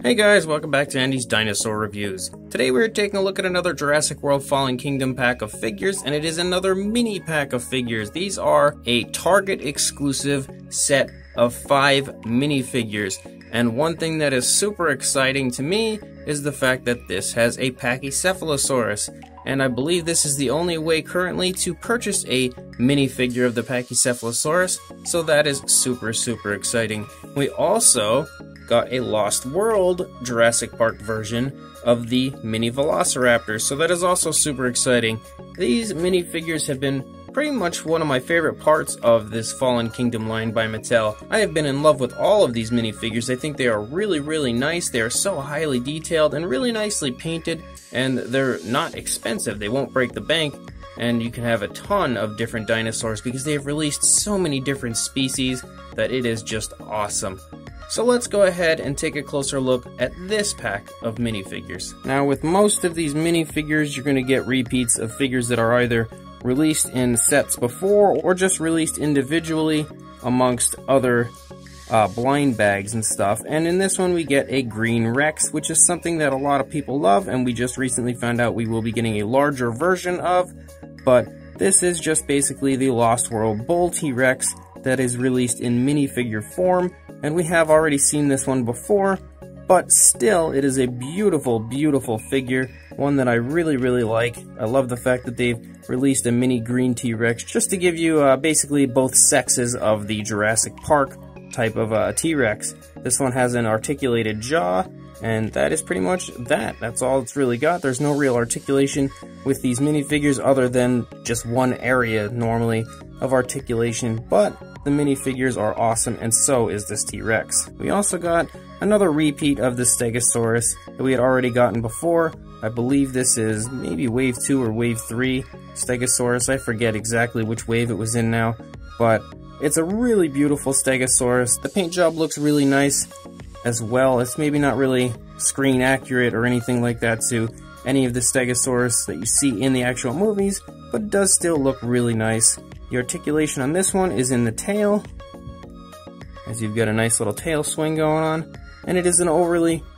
Hey guys, welcome back to Andy's Dinosaur Reviews. Today we're taking a look at another Jurassic World Fallen Kingdom pack of figures, and it is another mini pack of figures. These are a Target exclusive set of 5 minifigures. And one thing that is super exciting to me is the fact that this has a Pachycephalosaurus. And I believe this is the only way currently to purchase a minifigure of the Pachycephalosaurus, so that is super exciting. We also got a Lost World Jurassic Park version of the mini Velociraptors, so that is also super exciting. These minifigures have been pretty much one of my favorite parts of this Fallen Kingdom line by Mattel. I have been in love with all of these minifigures. I think they are really nice. They are so highly detailed and really nicely painted, and they're not expensive. They won't break the bank, and you can have a ton of different dinosaurs because they have released so many different species that it is just awesome. So let's go ahead and take a closer look at this pack of minifigures. Now, with most of these minifigures, you're going to get repeats of figures that are either released in sets before or just released individually amongst other blind bags and stuff. And in this one we get a green Rex, which is something that a lot of people love, and we just recently found out we will be getting a larger version of. But this is just basically the Lost World Bull T-Rex that is released in minifigure form, and we have already seen this one before, but still it is a beautiful figure, one that I really like. I love the fact that they've released a mini green T-Rex just to give you basically both sexes of the Jurassic Park type of T-Rex. This one has an articulated jaw, and that is pretty much that. That's all it's really got. There's no real articulation with these minifigures other than just one area normally of articulation, but the minifigures are awesome, and so is this T-Rex. We also got another repeat of the Stegosaurus that we had already gotten before. I believe this is maybe wave 2 or wave 3 Stegosaurus. I forget exactly which wave it was in now, but it's a really beautiful Stegosaurus. The paint job looks really nice as well. It's maybe not really screen accurate or anything like that to any of the Stegosaurus that you see in the actual movies, but it does still look really nice. The articulation on this one is in the tail, as you've got a nice little tail swing going on, and it is an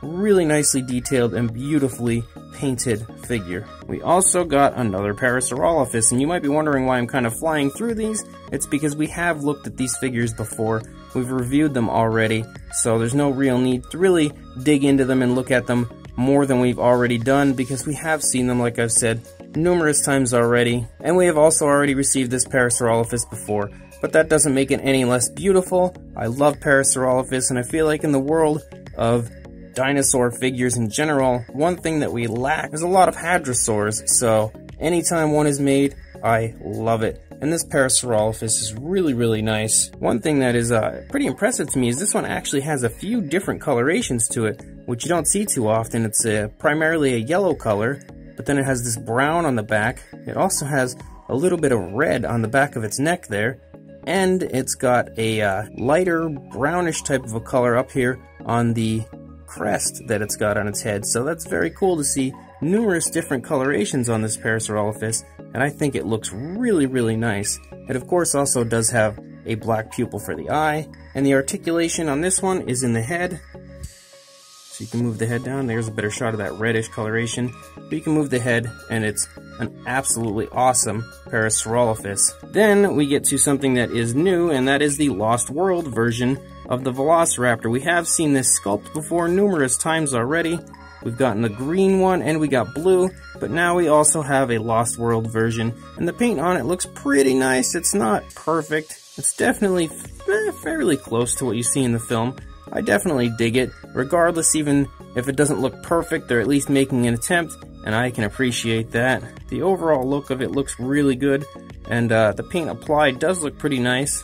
really nicely detailed and beautifully painted figure. We also got another Parasaurolophus, and you might be wondering why I'm kind of flying through these. It's because we have looked at these figures before. We've reviewed them already, so there's no real need to really dig into them and look at them more than we've already done, because we have seen them, like I've said, numerous times already, and we have also already received this Parasaurolophus before, but that doesn't make it any less beautiful. I love Parasaurolophus, and I feel like in the world of dinosaur figures in general, one thing that we lack is a lot of hadrosaurs, so anytime one is made, I love it. And this Parasaurolophus is really nice. One thing that is pretty impressive to me is this one actually has a few different colorations to it, which you don't see too often. It's primarily a yellow color, but then it has this brown on the back. It also has a little bit of red on the back of its neck there, and it's got a lighter brownish type of a color up here on the crest that it's got on its head. So that's very cool to see numerous different colorations on this Parasaurolophus, and I think it looks really nice. It of course also does have a black pupil for the eye, and the articulation on this one is in the head. So you can move the head down. There's a better shot of that reddish coloration. But you can move the head, and it's an absolutely awesome Parasaurolophus. Then we get to something that is new, and that is the Lost World version of the Velociraptor. We have seen this sculpt before numerous times already. We've gotten the green one, and we got blue, but now we also have a Lost World version, and the paint on it looks pretty nice. It's not perfect. It's definitely fairly close to what you see in the film. I definitely dig it. Regardless, even if it doesn't look perfect, they're at least making an attempt, and I can appreciate that. The overall look of it looks really good, and the paint applied does look pretty nice.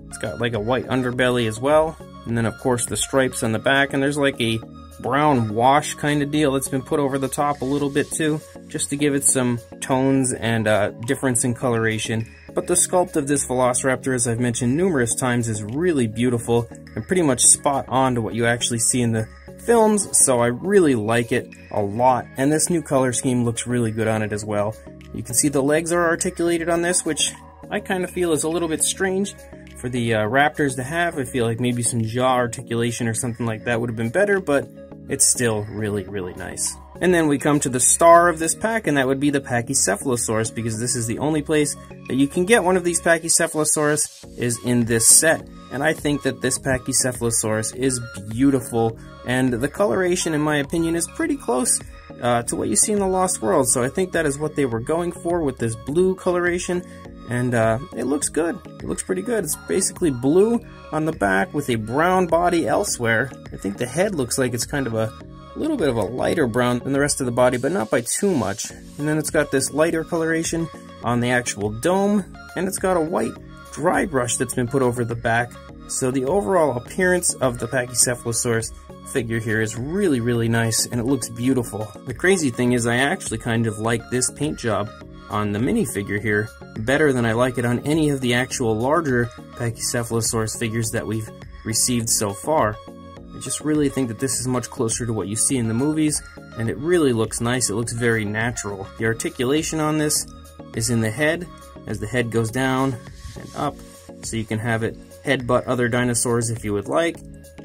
It's got like a white underbelly as well, and then of course the stripes on the back, and there's like a brown wash kind of deal that's been put over the top a little bit too, just to give it some tones and difference in coloration. But the sculpt of this Velociraptor, as I've mentioned numerous times, is really beautiful and pretty much spot on to what you actually see in the films, so I really like it a lot, and this new color scheme looks really good on it as well. You can see the legs are articulated on this, which I kind of feel is a little bit strange for the raptors to have. I feel like maybe some jaw articulation or something like that would have been better, but it's still really, really nice. And then we come to the star of this pack, and that would be the Pachycephalosaurus, because this is the only place that you can get one of these Pachycephalosaurus is in this set. And I think that this Pachycephalosaurus is beautiful, and the coloration, in my opinion, is pretty close to what you see in the Lost World. So I think that is what they were going for with this blue coloration, and it looks good. It looks pretty good. It's basically blue on the back with a brown body elsewhere. I think the head looks like it's kind of a little bit of a lighter brown than the rest of the body, but not by too much. And then it's got this lighter coloration on the actual dome, and it's got a white dry brush that's been put over the back. So the overall appearance of the Pachycephalosaurus figure here is really, really nice, and it looks beautiful. The crazy thing is I actually kind of like this paint job on the minifigure here better than I like it on any of the actual larger Pachycephalosaurus figures that we've received so far. I just really think that this is much closer to what you see in the movies, and it really looks nice. It looks very natural. The articulation on this is in the head, as the head goes down and up, so you can have it headbutt other dinosaurs if you would like.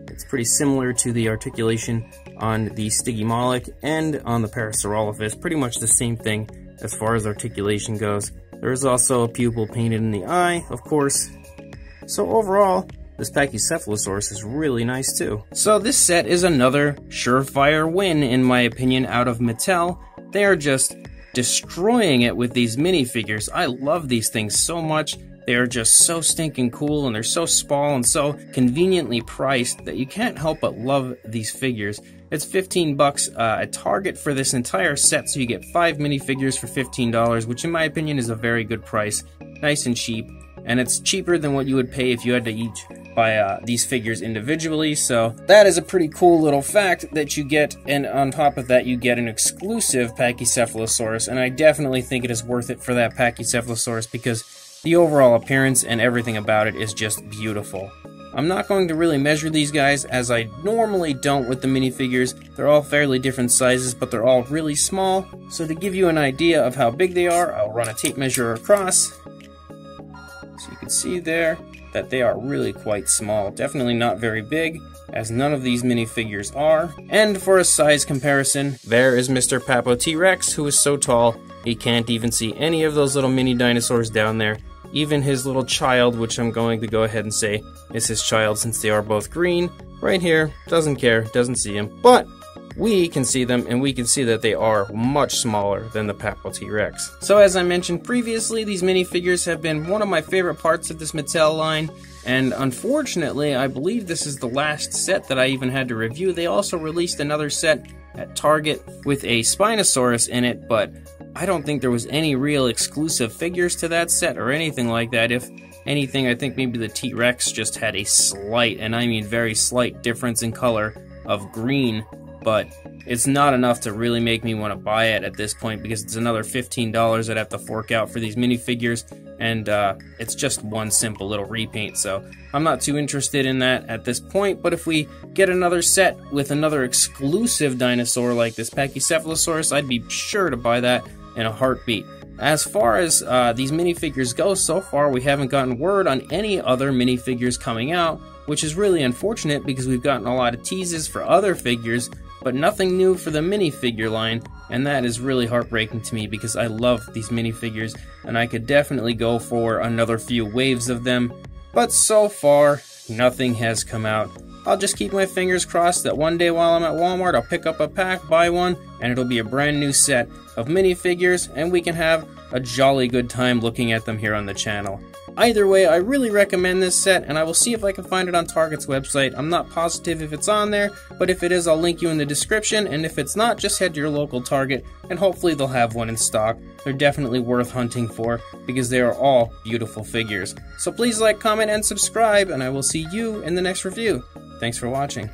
It's pretty similar to the articulation on the Stygimoloch and on the Parasaurolophus. Pretty much the same thing as far as articulation goes. There is also a pupil painted in the eye, of course. So overall, this Pachycephalosaurus is really nice too. So this set is another surefire win, in my opinion, out of Mattel. They are just destroying it with these minifigures. I love these things so much. They are just so stinking cool, and they're so small and so conveniently priced that you can't help but love these figures. It's 15 bucks at Target for this entire set, so you get 5 minifigures for $15, which in my opinion is a very good price. Nice and cheap, and it's cheaper than what you would pay if you had to each buy these figures individually, so that is a pretty cool little fact that you get, and on top of that you get an exclusive Pachycephalosaurus, and I definitely think it is worth it for that Pachycephalosaurus because the overall appearance and everything about it is just beautiful. I'm not going to really measure these guys, as I normally don't with the minifigures. They're all fairly different sizes, but they're all really small. So to give you an idea of how big they are, I'll run a tape measure across. So you can see there that they are really quite small. Definitely not very big, as none of these minifigures are. And for a size comparison, there is Mr. Papo T-Rex, who is so tall he can't even see any of those little mini dinosaurs down there. Even his little child, which I'm going to go ahead and say is his child since they are both green, right here, doesn't care, doesn't see him. But we can see them, and we can see that they are much smaller than the Papo T-Rex. So as I mentioned previously, these minifigures have been one of my favorite parts of this Mattel line, and unfortunately, I believe this is the last set that I even had to review. They also released another set at Target with a Spinosaurus in it, but I don't think there was any real exclusive figures to that set or anything like that. If anything, I think maybe the T-Rex just had a slight, and I mean very slight, difference in color of green, but it's not enough to really make me want to buy it at this point, because it's another $15 I'd have to fork out for these minifigures, and it's just one simple little repaint, so I'm not too interested in that at this point. But if we get another set with another exclusive dinosaur like this Pachycephalosaurus, I'd be sure to buy that in a heartbeat. As far as these minifigures go, so far we haven't gotten word on any other minifigures coming out, which is really unfortunate because we've gotten a lot of teases for other figures, but nothing new for the minifigure line, and that is really heartbreaking to me because I love these minifigures, and I could definitely go for another few waves of them, but so far, nothing has come out. I'll just keep my fingers crossed that one day while I'm at Walmart, I'll pick up a pack, buy one, and it'll be a brand new set of minifigures, and we can have a jolly good time looking at them here on the channel. Either way, I really recommend this set, and I will see if I can find it on Target's website. I'm not positive if it's on there, but if it is, I'll link you in the description, and if it's not, just head to your local Target, and hopefully they'll have one in stock. They're definitely worth hunting for, because they are all beautiful figures. So please like, comment, and subscribe, and I will see you in the next review. Thanks for watching.